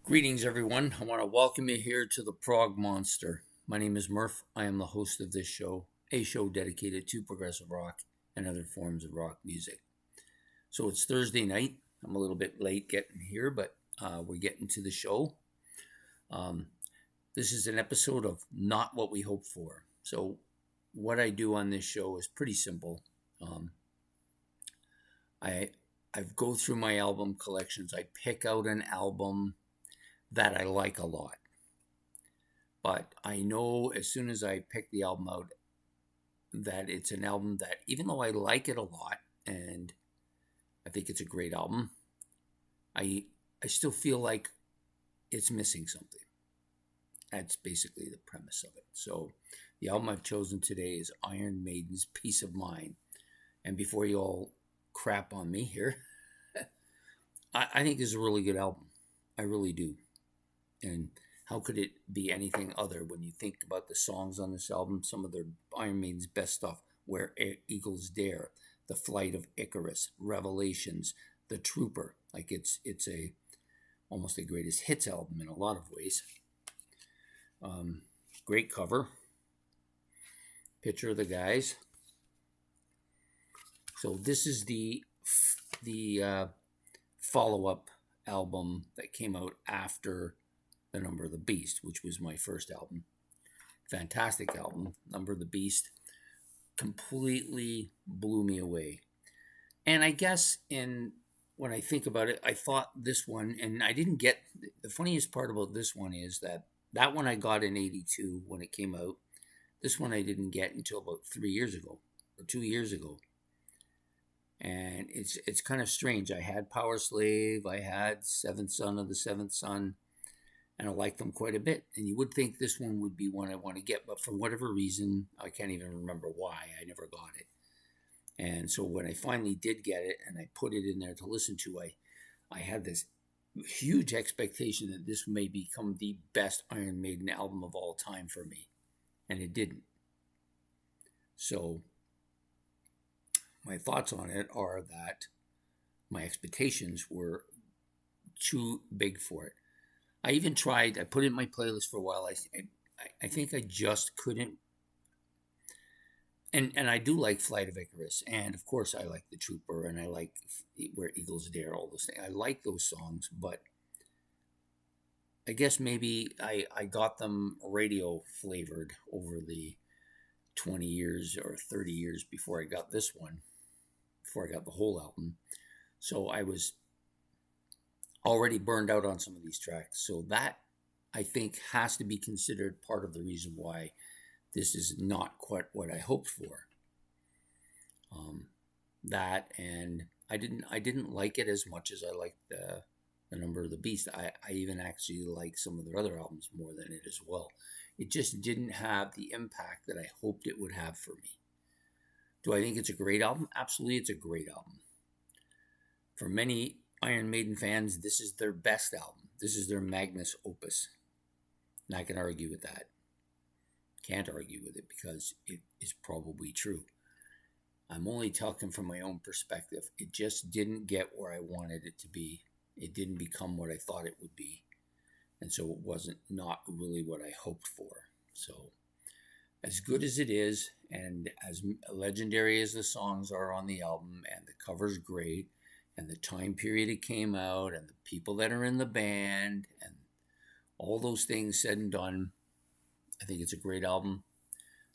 Greetings, everyone. I want to welcome you here to the Prog Monster. My name is Murph. I am the host of this show, a show dedicated to progressive rock and other forms of rock music. So it's Thursday night. I'm a little bit late getting here, but we're getting to the show. This is an episode of Not What We Hoped For. So, what I do on this show is pretty simple. I go through my album collections. I pick out an album that I like a lot. But I know as soon as I pick the album out that it's an album that, even though I like it a lot and I think it's a great album, I still feel like it's missing something. That's basically the premise of it. So the album I've chosen today is Iron Maiden's Peace of Mind. And before you all crap on me here, I think this is a really good album. I really do. And how could it be anything other when you think about the songs on this album? Some of their Iron Maiden's best stuff: Where Eagles Dare, The Flight of Icarus, Revelations, The Trooper. Like it's a almost a greatest hits album in a lot of ways. Great cover, picture of the guys. So this is the follow-up album that came out after The Number of the Beast, which was my first album. Fantastic album. Number of the Beast completely blew me away. And I guess when I think about it, I thought this one, and I didn't get, the funniest part about this one is that one I got in 82 when it came out. This one I didn't get until about 3 years ago or 2 years ago. And it's kind of strange. I had Power Slave, I had Seventh Son of the Seventh Son, and I like them quite a bit. And you would think this one would be one I want to get, but for whatever reason, I can't even remember why, I never got it. And so when I finally did get it and I put it in there to listen to, I had this huge expectation that this may become the best Iron Maiden album of all time for me. And it didn't. So my thoughts on it are that my expectations were too big for it. I even tried, I put it in my playlist for a while. I think I just couldn't. And I do like Flight of Icarus. And of course, I like The Trooper. And I like Where Eagles Dare, all those things. I like those songs. But I guess maybe I got them radio flavored over the 20 years or 30 years before I got this one, before I got the whole album. So I was already burned out on some of these tracks. So that, I think, has to be considered part of the reason why this is not quite what I hoped for. That, and I didn't like it as much as I liked the Number of the Beast. I even actually like some of their other albums more than it as well. It just didn't have the impact that I hoped it would have for me. Do I think it's a great album? Absolutely, it's a great album. For many Iron Maiden fans, this is their best album. This is their magnus opus. And I can argue with that. Can't argue with it because it is probably true. I'm only talking from my own perspective. It just didn't get where I wanted it to be. It didn't become what I thought it would be. And so it wasn't not really what I hoped for. So as good as it is, and as legendary as the songs are on the album, and the cover's great, and the time period it came out, and the people that are in the band, and all those things said and done, I think it's a great album.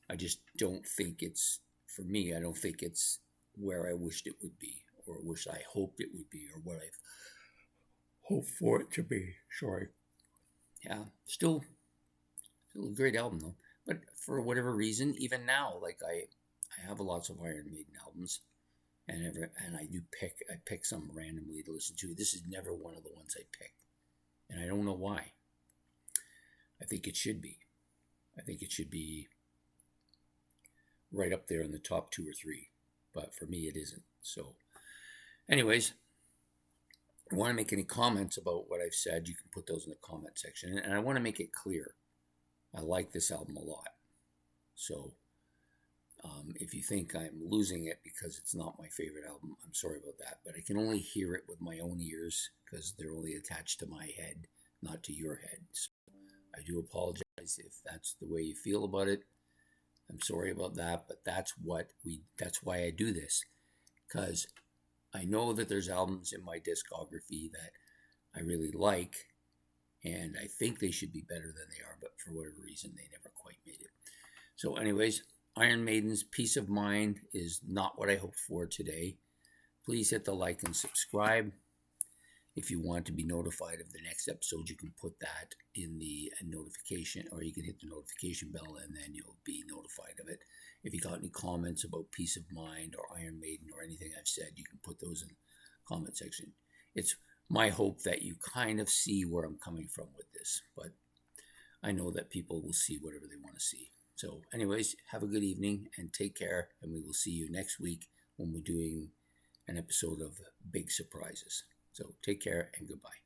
I just don't think it's, for me, I don't think it's where I wished it would be, or wish I hoped it would be, or what I hoped for it to be. Sorry. Yeah, still a great album though. But for whatever reason, even now, like I have lots of Iron Maiden albums, and I pick some randomly to listen to. This is never one of the ones I pick, and I don't know why. I think it should be. I think it should be right up there in the top 2 or 3, but for me it isn't. So, anyways, if you want to make any comments about what I've said, you can put those in the comment section. And I want to make it clear, I like this album a lot. So if you think I'm losing it because it's not my favorite album, I'm sorry about that. But I can only hear it with my own ears because they're only attached to my head, not to your head. So I do apologize if that's the way you feel about it. I'm sorry about that, but that's why I do this, because I know that there's albums in my discography that I really like, and I think they should be better than they are, but for whatever reason, they never quite made it. So, anyways, Iron Maiden's Peace of Mind is not what I hoped for today. Please hit the like and subscribe. If you want to be notified of the next episode, you can put that in the notification, or you can hit the notification bell and then you'll be notified of it. If you got any comments about Peace of Mind or Iron Maiden or anything I've said, you can put those in the comment section. It's my hope that you kind of see where I'm coming from with this, but I know that people will see whatever they want to see. So anyways, have a good evening and take care, and we will see you next week when we're doing an episode of Big Surprises. So take care and goodbye.